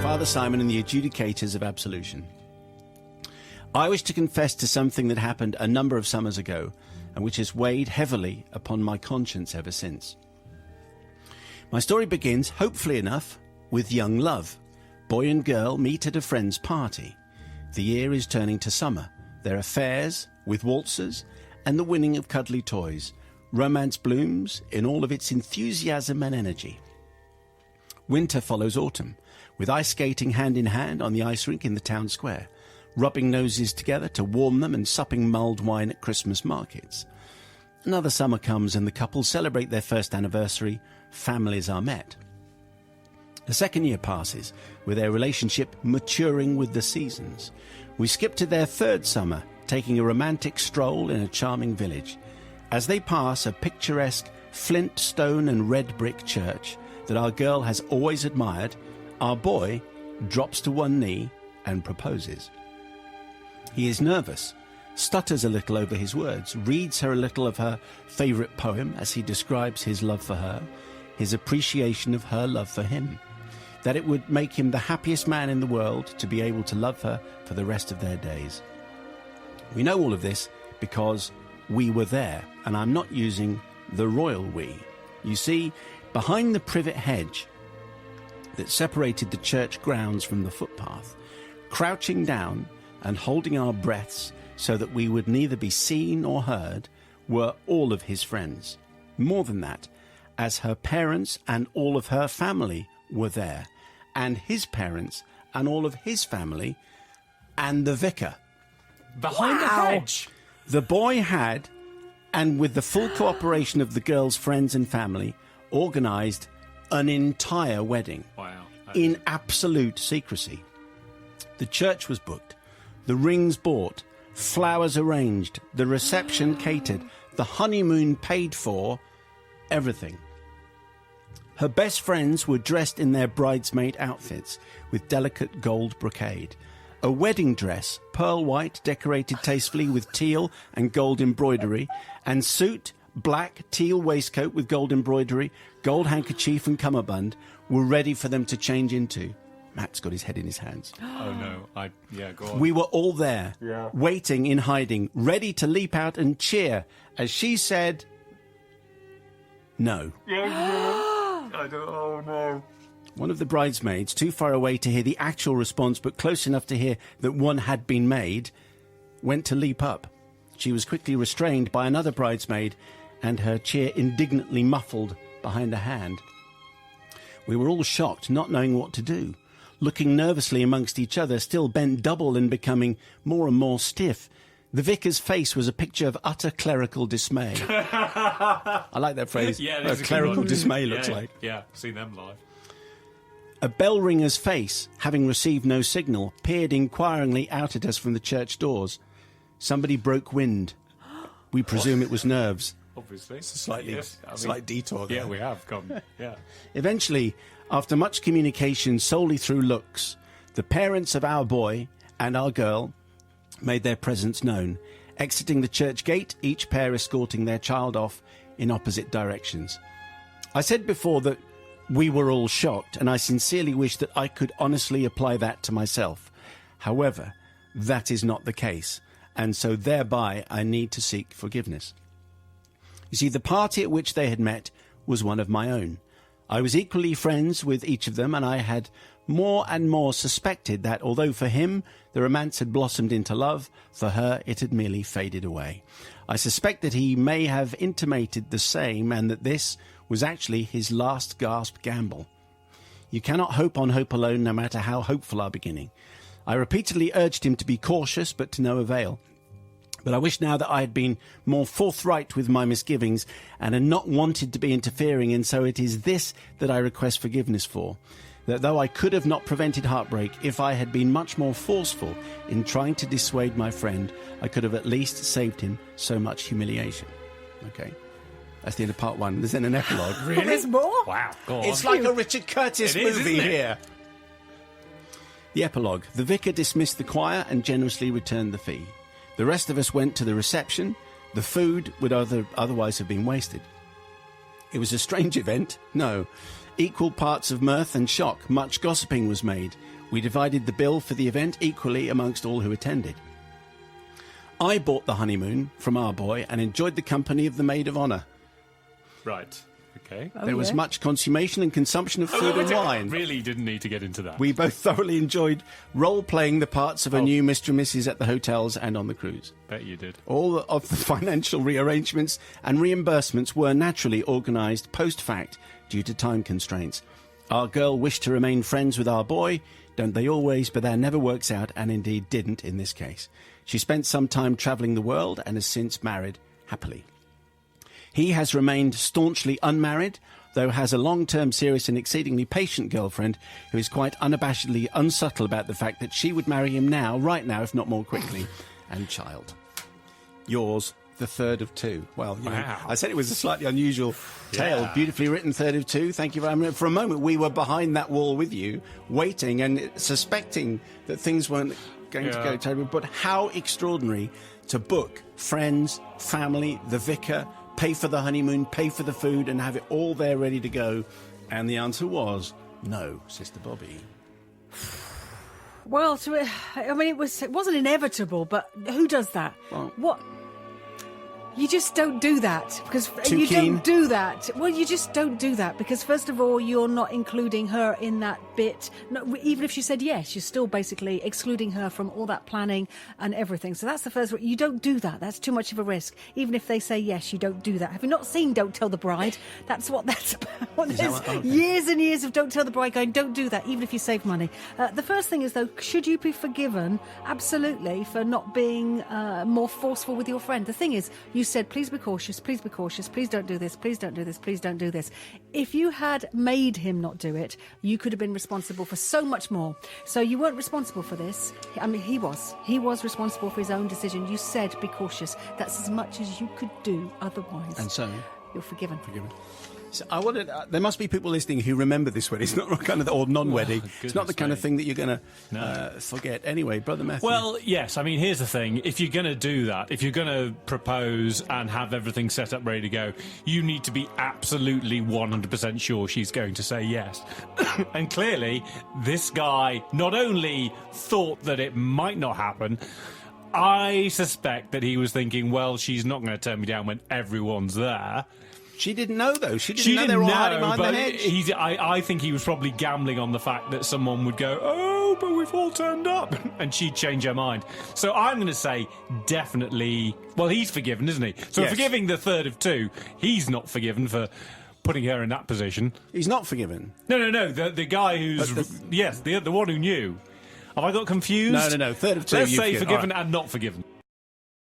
Father Simon and the Adjudicators of Absolution. I wish to confess to something that happened a number of summers ago and which has weighed heavily upon my conscience ever since. My story begins, hopefully enough, with young love. Boy and girl meet at a friend's party. The year is turning to summer. There are fairs with waltzers and the winning of cuddly toys. Romance blooms in all of its enthusiasm and energy. Winter follows autumn, with ice skating hand in hand on the ice rink in the town square, rubbing noses together to warm them and supping mulled wine at Christmas markets. Another summer comes and the couples celebrate their first anniversary. Families are met. A second year passes, with their relationship maturing with the seasons. We skip to their third summer, taking a romantic stroll in a charming village. As they pass a picturesque flint, stone and red brick church that our girl has always admired, our boy drops to one knee and proposes. He is nervous, stutters a little over his words, reads her a little of her favourite poem as he describes his love for her, his appreciation of her love for him, that it would make him the happiest man in the world to be able to love her for the rest of their days. We know all of this because we were there, and I'm not using the royal we. You see, behind the privet hedge that separated the church grounds from the footpath, crouching down and holding our breaths so that we would neither be seen or heard, were all of his friends. More than that, as her parents and all of her family were there, and his parents and all of his family, and the vicar. Behind the hedge? The boy had, and with the full cooperation of the girl's friends and family, organised an entire wedding. Wow. In absolute secrecy. The church was booked, the rings bought, flowers arranged, the reception catered, the honeymoon paid for, everything. Her best friends were dressed in their bridesmaid outfits with delicate gold brocade. A wedding dress, pearl white, decorated tastefully with teal and gold embroidery, and suit, black, teal waistcoat with gold embroidery, gold handkerchief and cummerbund were ready for them to change into. Matt's got his head in his hands. Oh, no. Go on. We were all there, waiting in hiding, ready to leap out and cheer as she said, no. Oh, no. One of the bridesmaids, too far away to hear the actual response but close enough to hear that one had been made, went to leap up. She was quickly restrained by another bridesmaid and her cheer indignantly muffled behind a hand. We were all shocked, not knowing what to do, looking nervously amongst each other, still bent double and becoming more and more stiff. The vicar's face was a picture of utter clerical dismay. I like that phrase. Yeah, what clerical dismay looks like. Yeah, seen them live. A bell ringer's face, having received no signal, peered inquiringly out at us from the church doors. Somebody broke wind. We presume it was nerves. Obviously. It's a slight detour there. Yeah, we have come. Yeah. Eventually, after much communication solely through looks, the parents of our boy and our girl made their presence known, exiting the church gate, each pair escorting their child off in opposite directions. I said before that we were all shocked, and I sincerely wish that I could honestly apply that to myself. However, that is not the case, and so thereby I need to seek forgiveness. You see, the party at which they had met was one of my own. I was equally friends with each of them, and I had more and more suspected that, although for him the romance had blossomed into love, for her it had merely faded away. I suspect that he may have intimated the same, and that this was actually his last gasp gamble. You cannot hope on hope alone, no matter how hopeful our beginning. I repeatedly urged him to be cautious, but to no avail. But I wish now that I had been more forthright with my misgivings and had not wanted to be interfering, and so it is this that I request forgiveness for. That though I could have not prevented heartbreak, if I had been much more forceful in trying to dissuade my friend, I could have at least saved him so much humiliation. Okay, that's the end of part one. There's then an epilogue. Really? There's more? Wow, go on. It's like a Richard Curtis movie isn't it? here. The epilogue. The vicar dismissed the choir and generously returned the fee. The rest of us went to the reception. The food would otherwise have been wasted. It was a strange event. No. Equal parts of mirth and shock. Much gossiping was made. We divided the bill for the event equally amongst all who attended. I bought the honeymoon from our boy and enjoyed the company of the maid of honour. Right. Okay. There was much consummation and consumption of food and wine. Really didn't need to get into that. We both thoroughly enjoyed role-playing the parts of a new Mr. and Mrs. at the hotels and on the cruise. Bet you did. All of the financial rearrangements and reimbursements were naturally organised post-fact due to time constraints. Our girl wished to remain friends with our boy. Don't they always? But that never works out, and indeed didn't in this case. She spent some time travelling the world and has since married happily. He has remained staunchly unmarried, though has a long-term, serious and exceedingly patient girlfriend who is quite unabashedly unsubtle about the fact that she would marry him now, right now, if not more quickly, and child. Yours, the third of two. Well, you know, I said it was a slightly unusual tale, beautifully written third of two. Thank you very much. For a moment, we were behind that wall with you, waiting and suspecting that things weren't going to go terribly. But how extraordinary to book friends, family, the vicar, pay for the honeymoon, pay for the food, and have it all there ready to go. And the answer was no, Sister Bobby. Well, I mean, it wasn't inevitable, but who does that? Well, what? You just don't do that because Too you keen? don't do that. Well, you just don't do that because first of all, you're not including her in that bit. No, even if she said yes, you're still basically excluding her from all that planning and everything. So that's the first. You don't do that. That's too much of a risk. Even if they say yes, you don't do that. Have you not seen Don't Tell the Bride? That's what that's about. There's years and years of Don't Tell the Bride going, don't do that, even if you save money. The first thing is though, should you be forgiven? Absolutely, for not being more forceful with your friend. The thing is, you said, please be cautious, please don't do this, please don't do this, please don't do this. If you had made him not do it, you could have been responsible for so much more. So you weren't responsible for this. I mean, he was responsible for his own decision. You said be cautious. That's as much as you could do otherwise. and so You're forgiven. So I wanted. There must be people listening who remember this wedding. It's not kind of or non-wedding. It's not the kind of thing that you're going to forget. Anyway, Brother Matthew. Well, yes. I mean, here's the thing. If you're going to do that, if you're going to propose and have everything set up, ready to go, you need to be absolutely 100% sure she's going to say yes. And clearly, this guy not only thought that it might not happen, I suspect that he was thinking, well, she's not going to turn me down when everyone's there. She didn't know, though. She didn't know they were all hiding behind the hedge. I think he was probably gambling on the fact that someone would go, oh, but we've all turned up, and she'd change her mind. So I'm going to say definitely... Well, he's forgiven, isn't he? So Yes. forgiving the third of two, he's not forgiven for putting her in that position. He's not forgiven. No. The guy who's... Yes, the one who knew. Have I got confused? No. Third of two. Let's you've say forgiven. forgiven All right. and not forgiven.